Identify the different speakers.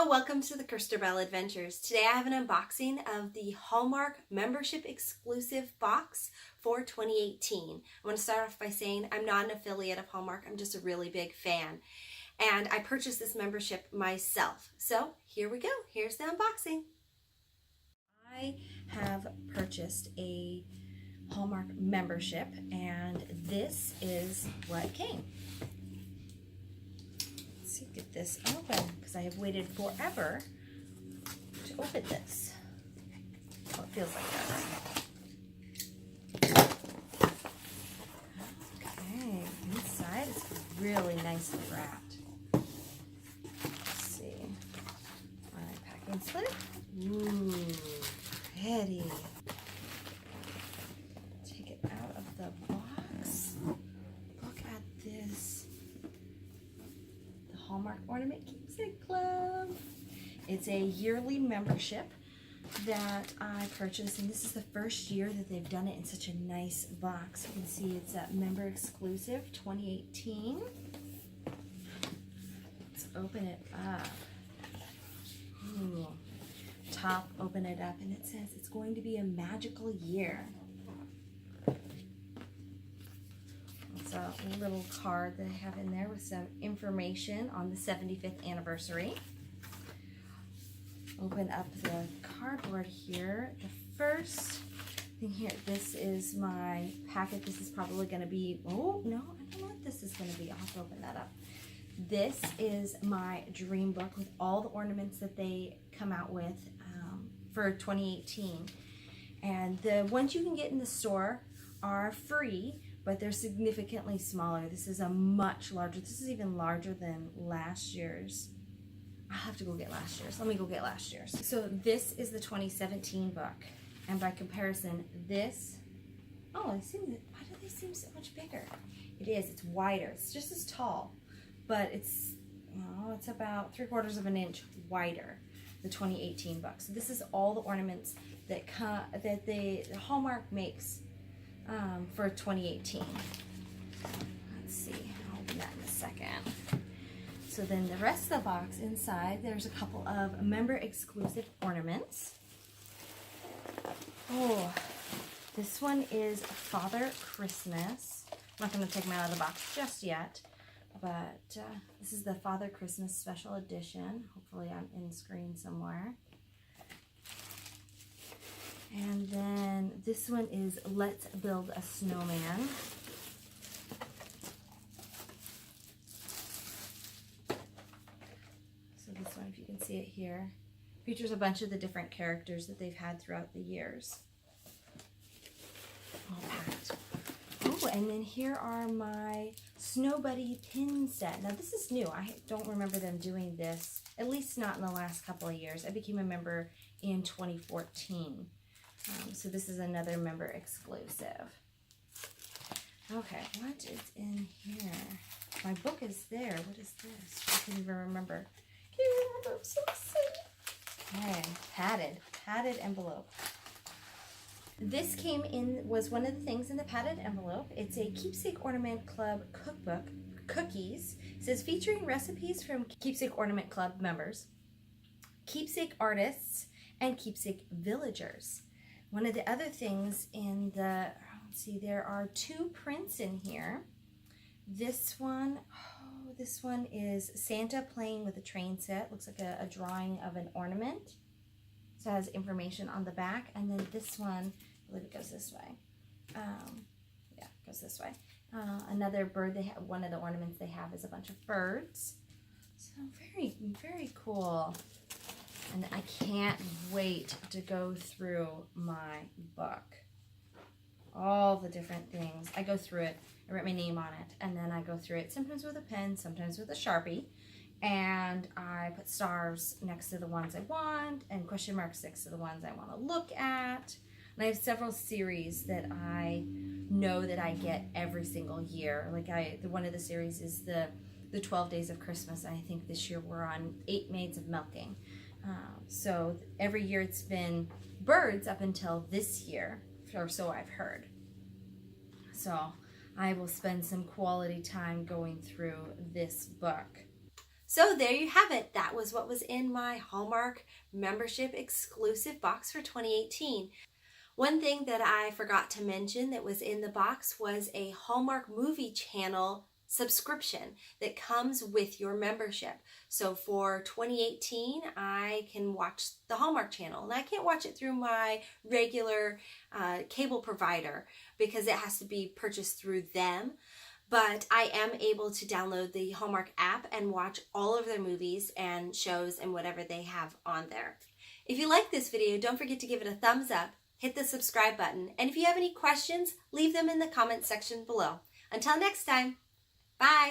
Speaker 1: Hello, welcome to the Christerbelle Adventures. Today I have an unboxing of the Hallmark membership exclusive box for 2018. I want to start off by saying I'm not an affiliate of Hallmark, I'm just a really big fan. And I purchased this membership myself. So here we go, here's the unboxing. I have purchased a Hallmark membership and this is what came. Get this open because I have waited forever to open this. Oh, it feels like that. Okay, inside is really nicely wrapped. Let's see. My packing slip. Ooh, pretty. Take it out of the box. Look at this. Hallmark Ornament Keepsake Club. It's a yearly membership that I purchased, and this is the first year that they've done it in such a nice box. You can see it's a member exclusive 2018. Let's open it up. Ooh. Top, open it up, and it says it's going to be a magical year. It's a little card that I have in there with some information on the 75th anniversary. Open up the cardboard here. The first thing here, this is my packet. This is probably going to be, oh no, I don't know what this is going to be. I'll have to open that up. This is my dream book with all the ornaments that they come out with for 2018. And the ones you can get in the store are free, but they're significantly smaller. This is a much larger, this is even larger than last year's. I'll have to go get last year's. Let me go get last year's. So this is the 2017 book. And by comparison, this, oh, why do they seem so much bigger? It is, it's wider. It's just as tall, but it's about 3/4 of an inch wider, the 2018 book. So this is all the ornaments that Hallmark makes for 2018. Let's see, I'll open that in a second. So then the rest of the box inside, there's a couple of member exclusive ornaments. Oh, this one is Father Christmas. I'm not going to take them out of the box just yet, but this is the Father Christmas special edition. Hopefully I'm in screen somewhere. And then this one is Let's Build a Snowman. So this one, if you can see it here, features a bunch of the different characters that they've had throughout the years. All packed. Oh, and then here are my Snow Buddy pin set. Now this is new. I don't remember them doing this, at least not in the last couple of years. I became a member in 2014. So this is another member exclusive. Okay, what is in here? My book is there. What is this? I can't even remember. I'm so excited. Okay, padded envelope. This was one of the things in the padded envelope. It's a Keepsake Ornament Club cookbook, cookies. It says featuring recipes from Keepsake Ornament Club members, keepsake artists, and keepsake villagers. One of the other things in the, let's see, there are 2 prints in here. This one is Santa playing with a train set. Looks like a drawing of an ornament. So it has information on the back. And then this one, I believe it goes this way. Yeah, it goes this way. Another bird, one of the ornaments they have is a bunch of birds. So very, very cool. And I can't wait to go through my book. All the different things. I go through it. I write my name on it. And then I go through it sometimes with a pen, sometimes with a Sharpie. And I put stars next to the ones I want and question marks next to the ones I want to look at. And I have several series that I know that I get every single year. Like one of the series is the 12 Days of Christmas. I think this year we're on 8 Maids of Milking. So every year it's been birds up until this year, or so I've heard. So I will spend some quality time going through this book. So there you have it. That was what was in my Hallmark membership exclusive box for 2018. One thing that I forgot to mention that was in the box was a Hallmark movie channel subscription that comes with your membership. So for 2018, I can watch the Hallmark channel, and I can't watch it through my regular cable provider because it has to be purchased through them. But I am able to download the Hallmark app and watch all of their movies and shows and whatever they have on there. If you like this video, don't forget to give it a thumbs up, hit the subscribe button, and if you have any questions, leave them in the comment section below. Until next time, bye!